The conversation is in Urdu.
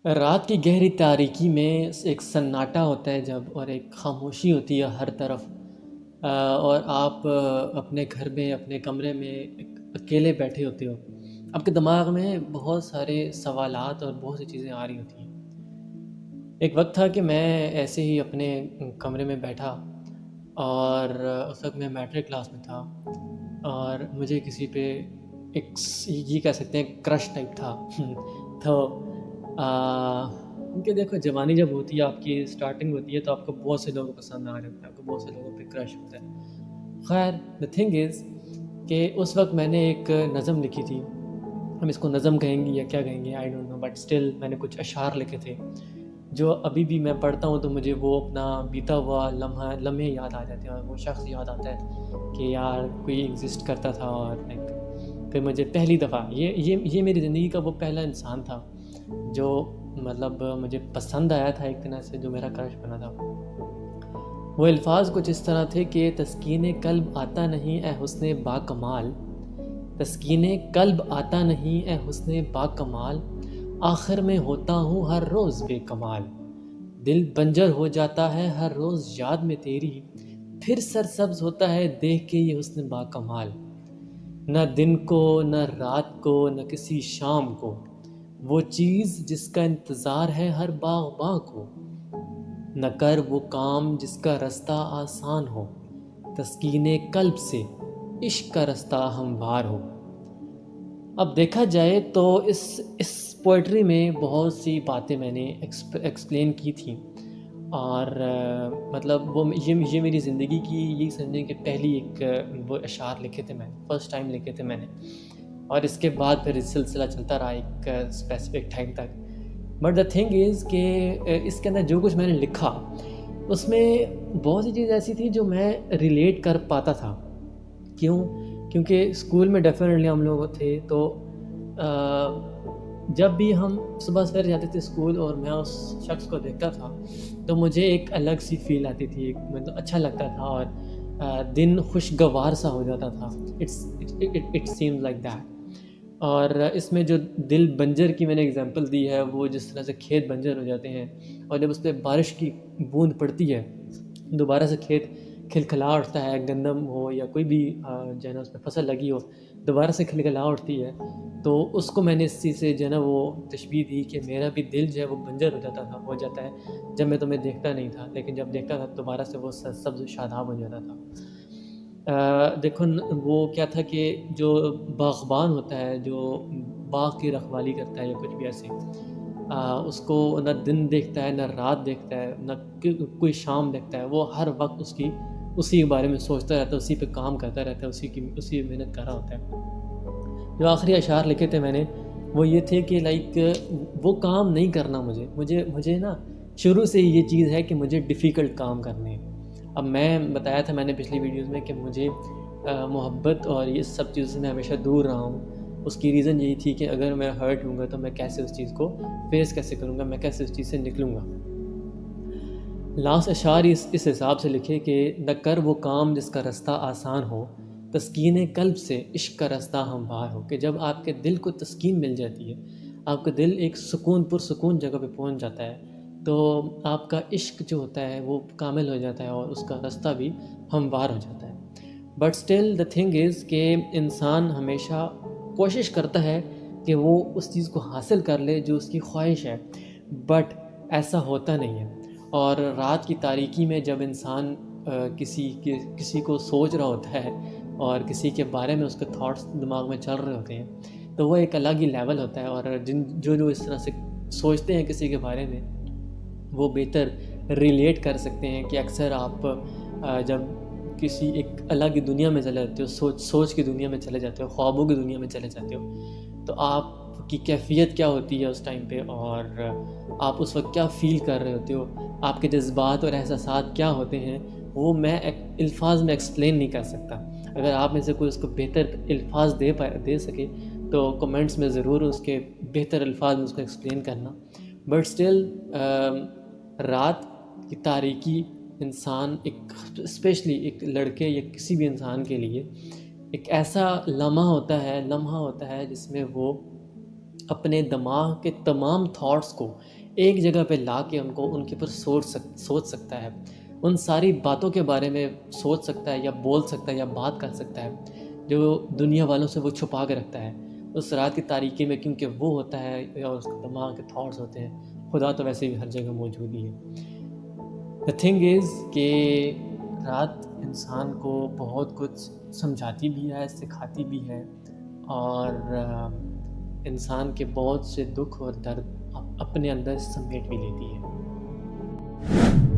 رات کی گہری تاریکی میں ایک سناٹا ہوتا ہے جب، اور ایک خاموشی ہوتی ہے ہر طرف، اور آپ اپنے گھر میں اپنے کمرے میں ایک اکیلے بیٹھے ہوتے ہو۔ آپ کے دماغ میں بہت سارے سوالات اور بہت سی چیزیں آ رہی ہوتی ہیں۔ ایک وقت تھا کہ میں ایسے ہی اپنے کمرے میں بیٹھا، اور اس وقت میں میٹرک کلاس میں تھا، اور مجھے کسی پہ ایک یہ کہہ سکتے ہیں کرش ٹائپ تھا تو کیونکہ دیکھو، جوانی جب ہوتی ہے، آپ کی اسٹارٹنگ ہوتی ہے، تو آپ کو بہت سے لوگوں پسند آ رہے ہوتے ہیں، آپ کو بہت سے لوگوں پہ کرش ہوتا ہے۔ خیر، دا تھنگ از کہ اس وقت میں نے ایک نظم لکھی تھی۔ ہم اس کو نظم کہیں گے یا کیا کہیں گے، I don't know, but still میں نے کچھ اشعار لکھے تھے جو ابھی بھی میں پڑھتا ہوں تو مجھے وہ اپنا بیتا ہوا لمحے یاد آ جاتے ہیں، اور وہ شخص یاد آتا ہے کہ یار کوئی ایگزسٹ کرتا تھا، اور پھر مجھے پہلی دفعہ یہ میری زندگی کا وہ پہلا انسان تھا جو مطلب مجھے پسند آیا تھا، ایک طرح سے جو میرا کرش بنا تھا۔ وہ الفاظ کچھ اس طرح تھے کہ تسکین قلب آتا نہیں اے حسن با کمال، تسکین قلب آتا نہیں اے حسن با کمال، آخر میں ہوتا ہوں ہر روز بے کمال، دل بنجر ہو جاتا ہے ہر روز یاد میں تیری، پھر سرسبز ہوتا ہے دیکھ کے یہ حسن با کمال، نہ دن کو نہ رات کو نہ کسی شام کو، وہ چیز جس کا انتظار ہے ہر باغباں کو، نہ کر وہ کام جس کا رستہ آسان ہو، تسکین قلب سے عشق کا رستہ ہموار ہو۔ اب دیکھا جائے تو اس پوئٹری میں بہت سی باتیں میں نے ایکسپلین کی تھیں، اور مطلب یہ میری زندگی کی یہی سمجھیں کہ پہلی ایک وہ اشعار لکھے تھے، میں نے فرسٹ ٹائم لکھے تھے میں نے، اور اس کے بعد پھر سلسلہ چلتا رہا ایک اسپیسیفک ٹائم تک۔ بٹ دا تھنگ از کہ اس کے اندر جو کچھ میں نے لکھا، اس میں بہت سی چیز ایسی تھی جو میں ریلیٹ کر پاتا تھا۔ کیوں؟ کیونکہ اسکول میں ڈیفینیٹلی ہم لوگ تھے، تو جب بھی ہم صبح سویرے جاتے تھے اسکول اور میں اس شخص کو دیکھتا تھا تو مجھے ایک الگ سی فیل آتی تھی، ایک مطلب اچھا لگتا تھا، اور دن خوشگوار سا ہو جاتا تھا۔ It seems like that. اور اس میں جو دل بنجر کی میں نے اگزامپل دی ہے، وہ جس طرح سے کھیت بنجر ہو جاتے ہیں، اور جب اس پہ بارش کی بوند پڑتی ہے، دوبارہ سے کھیت کھلکھلا اٹھتا ہے، گندم ہو یا کوئی بھی جو ہے نا اس پہ فصل لگی ہو، دوبارہ سے کھلکھلا اٹھتی ہے، تو اس کو میں نے اس چیز سے جو ہے نا وہ تشبیہ دی کہ میرا بھی دل جو ہے وہ بنجر ہو جاتا ہے جب میں تمہیں دیکھتا نہیں تھا، لیکن جب دیکھتا تھا دوبارہ سے وہ سبز و شاداب ہو جاتا تھا۔ دیکھو وہ کیا تھا کہ جو باغبان ہوتا ہے، جو باغ کی رکھوالی کرتا ہے یا کچھ بھی ایسے، اس کو نہ دن دیکھتا ہے نہ رات دیکھتا ہے نہ کوئی شام دیکھتا ہے، وہ ہر وقت اسی کے بارے میں سوچتا رہتا ہے، اسی پہ کام کرتا رہتا ہے، اسی محنت کر رہا ہوتا ہے۔ جو آخری اشعار لکھے تھے میں نے، وہ یہ تھے کہ لائک وہ کام نہیں کرنا، مجھے نا شروع سے ہی یہ چیز ہے کہ مجھے ڈیفیکلٹ کام کرنے ہیں۔ اب میں بتایا تھا میں نے پچھلی ویڈیوز میں کہ مجھے محبت اور یہ سب چیزوں سے میں ہمیشہ دور رہا ہوں۔ اس کی ریزن یہی تھی کہ اگر میں ہرٹ ہوں گا تو میں کیسے اس چیز کو فیس کیسے کروں گا، میں کیسے اس چیز سے نکلوں گا۔ لاسٹ اشعار اس حساب سے لکھے کہ نہ کر وہ کام جس کا رستہ آسان ہو، تسکین قلب سے عشق کا رستہ ہموار ہو، کہ جب آپ کے دل کو تسکین مل جاتی ہے، آپ کا دل ایک پرسکون جگہ پہ پہنچ جاتا ہے، تو آپ کا عشق جو ہوتا ہے وہ کامل ہو جاتا ہے، اور اس کا رستہ بھی ہموار ہو جاتا ہے۔ But still the thing is کہ انسان ہمیشہ کوشش کرتا ہے کہ وہ اس چیز کو حاصل کر لے جو اس کی خواہش ہے، بٹ ایسا ہوتا نہیں ہے۔ اور رات کی تاریکی میں جب انسان کسی کو سوچ رہا ہوتا ہے، اور کسی کے بارے میں اس کے تھاٹس دماغ میں چل رہے ہوتے ہیں، تو وہ ایک الگ ہی لیول ہوتا ہے، اور جو اس طرح سے سوچتے ہیں کسی کے بارے میں، وہ بہتر ریلیٹ کر سکتے ہیں کہ اکثر آپ جب کسی ایک الگ ہی دنیا میں چلے جاتے ہو، سوچ کی دنیا میں چلے جاتے ہو، خوابوں کی دنیا میں چلے جاتے ہو، تو آپ کی کیفیت کیا ہوتی ہے اس ٹائم پہ، اور آپ اس وقت کیا فیل کر رہے ہوتے ہو، آپ کے جذبات اور احساسات کیا ہوتے ہیں، وہ میں الفاظ میں ایکسپلین نہیں کر سکتا۔ اگر آپ میں سے کوئی اس کو بہتر الفاظ دے سکے تو کمنٹس میں ضرور اس کے بہتر الفاظ میں اس کو ایکسپلین کرنا۔ بٹ اسٹل رات کی تاریکی انسان اسپیشلی ایک لڑکے یا کسی بھی انسان کے لیے ایک ایسا لمحہ ہوتا ہے جس میں وہ اپنے دماغ کے تمام تھاٹس کو ایک جگہ پہ لا کے ان کے اوپر سوچ سکتا ہے، ان ساری باتوں کے بارے میں سوچ سکتا ہے یا بول سکتا ہے یا بات کر سکتا ہے جو دنیا والوں سے وہ چھپا کے رکھتا ہے اس رات کی تاریکی میں، کیونکہ وہ ہوتا ہے یا اس کے دماغ کے تھاٹس ہوتے ہیں۔ خدا تو ویسے بھی ہر جگہ موجود ہی ہے۔ دا تھنگ از کہ رات انسان کو بہت کچھ سمجھاتی بھی ہے، سکھاتی بھی ہے، اور انسان کے بہت سے دکھ اور درد اپنے اندر سمیٹ بھی لیتی ہے۔